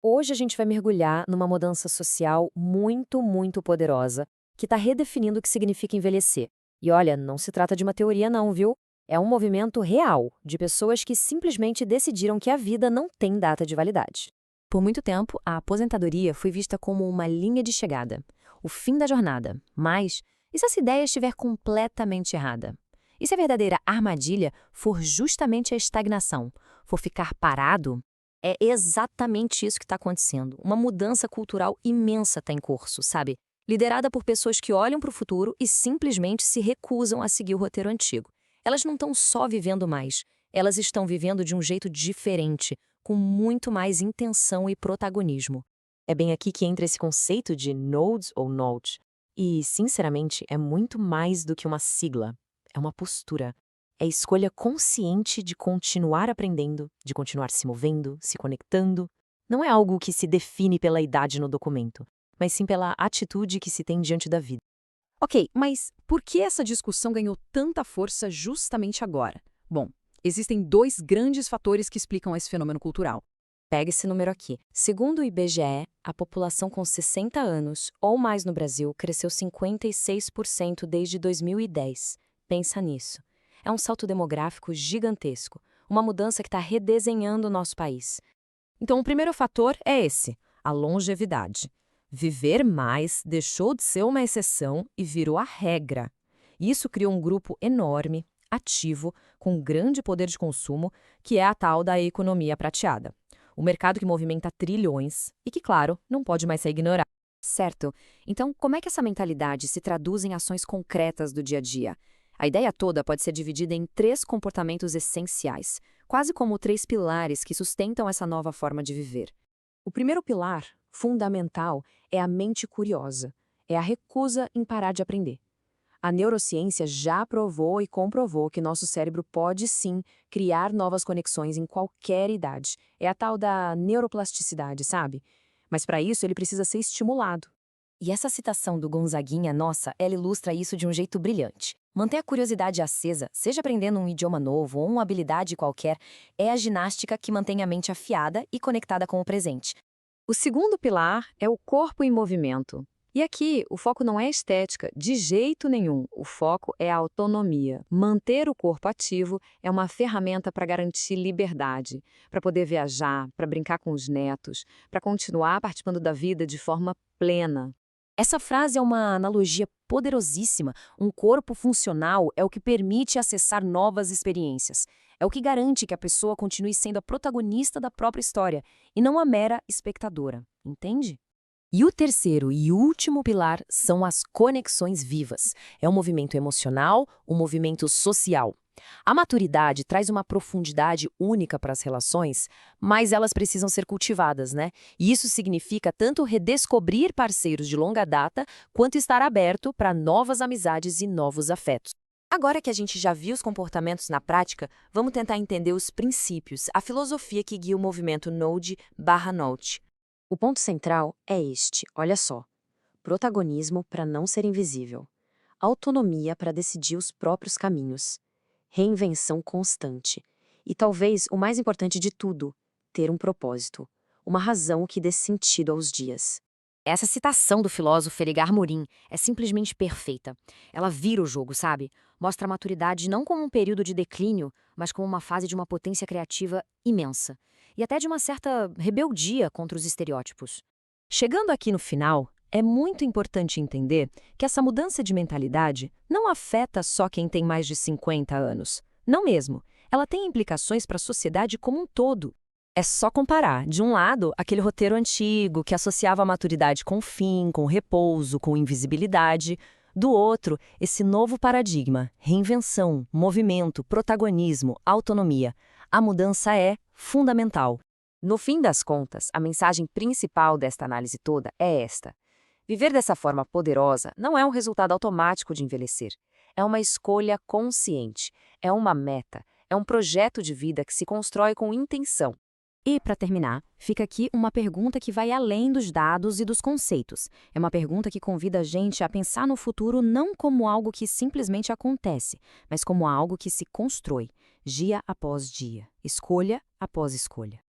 Hoje a gente vai mergulhar numa mudança social muito, muito poderosa, que está redefinindo o que significa envelhecer. E olha, não se trata de uma teoria não, viu? É um movimento real, de pessoas que simplesmente decidiram que a vida não tem data de validade. Por muito tempo, a aposentadoria foi vista como uma linha de chegada, o fim da jornada. Mas, e se essa ideia estiver completamente errada? E se a verdadeira armadilha for justamente a estagnação, for ficar parado? É exatamente isso que está acontecendo. Uma mudança cultural imensa está em curso, sabe? Liderada por pessoas que olham para o futuro e simplesmente se recusam a seguir o roteiro antigo. Elas não estão só vivendo mais, elas estão vivendo de um jeito diferente, com muito mais intenção e protagonismo. É bem aqui que entra esse conceito de nodes ou node. E, sinceramente, é muito mais do que uma sigla. É uma postura. É escolha consciente de continuar aprendendo, de continuar se movendo, se conectando. Não é algo que se define pela idade no documento, mas sim pela atitude que se tem diante da vida. Ok, mas por que essa discussão ganhou tanta força justamente agora? Bom, existem dois grandes fatores que explicam esse fenômeno cultural. Pega esse número aqui. Segundo o IBGE, a população com 60 anos ou mais no Brasil cresceu 56% desde 2010. Pensa nisso. É um salto demográfico gigantesco, uma mudança que está redesenhando o nosso país. Então, o primeiro fator é esse, a longevidade. Viver mais deixou de ser uma exceção e virou a regra. Isso criou um grupo enorme, ativo, com grande poder de consumo, que é a tal da economia prateada. O mercado que movimenta trilhões e que, claro, não pode mais ser ignorado. Certo. Então, como é que essa mentalidade se traduz em ações concretas do dia a dia? A ideia toda pode ser dividida em três comportamentos essenciais, quase como três pilares que sustentam essa nova forma de viver. O primeiro pilar, fundamental, é a mente curiosa. É a recusa em parar de aprender. A neurociência já provou e comprovou que nosso cérebro pode sim criar novas conexões em qualquer idade. É a tal da neuroplasticidade, sabe? Mas para isso ele precisa ser estimulado. E essa citação do Gonzaguinha, nossa, ela ilustra isso de um jeito brilhante. Manter a curiosidade acesa, seja aprendendo um idioma novo ou uma habilidade qualquer, é a ginástica que mantém a mente afiada e conectada com o presente. O segundo pilar é o corpo em movimento. E aqui, o foco não é estética, de jeito nenhum. O foco é a autonomia. Manter o corpo ativo é uma ferramenta para garantir liberdade, para poder viajar, para brincar com os netos, para continuar participando da vida de forma plena. Essa frase é uma analogia poderosíssima. Um corpo funcional é o que permite acessar novas experiências. É o que garante que a pessoa continue sendo a protagonista da própria história e não a mera espectadora. Entende? E o terceiro e último pilar são as conexões vivas. É um movimento emocional, um movimento social. A maturidade traz uma profundidade única para as relações, mas elas precisam ser cultivadas, né? E isso significa tanto redescobrir parceiros de longa data, quanto estar aberto para novas amizades e novos afetos. Agora que a gente já viu os comportamentos na prática, vamos tentar entender os princípios, a filosofia que guia o movimento Node/Note. O ponto central é este, olha só. Protagonismo para não ser invisível. Autonomia para decidir os próprios caminhos. Reinvenção constante. E talvez o mais importante de tudo, ter um propósito. Uma razão que dê sentido aos dias. Essa citação do filósofo Edgar Morin é simplesmente perfeita. Ela vira o jogo, sabe? Mostra a maturidade não como um período de declínio, mas como uma fase de uma potência criativa imensa. E até de uma certa rebeldia contra os estereótipos. Chegando aqui no final, é muito importante entender que essa mudança de mentalidade não afeta só quem tem mais de 50 anos. Não mesmo. Ela tem implicações para a sociedade como um todo. É só comparar, de um lado, aquele roteiro antigo que associava a maturidade com fim, com repouso, com invisibilidade. Do outro, esse novo paradigma, reinvenção, movimento, protagonismo, autonomia. A mudança é fundamental. No fim das contas, a mensagem principal desta análise toda é esta. Viver dessa forma poderosa não é um resultado automático de envelhecer. É uma escolha consciente, é uma meta, é um projeto de vida que se constrói com intenção. E, para terminar, fica aqui uma pergunta que vai além dos dados e dos conceitos. É uma pergunta que convida a gente a pensar no futuro não como algo que simplesmente acontece, mas como algo que se constrói, dia após dia, escolha após escolha.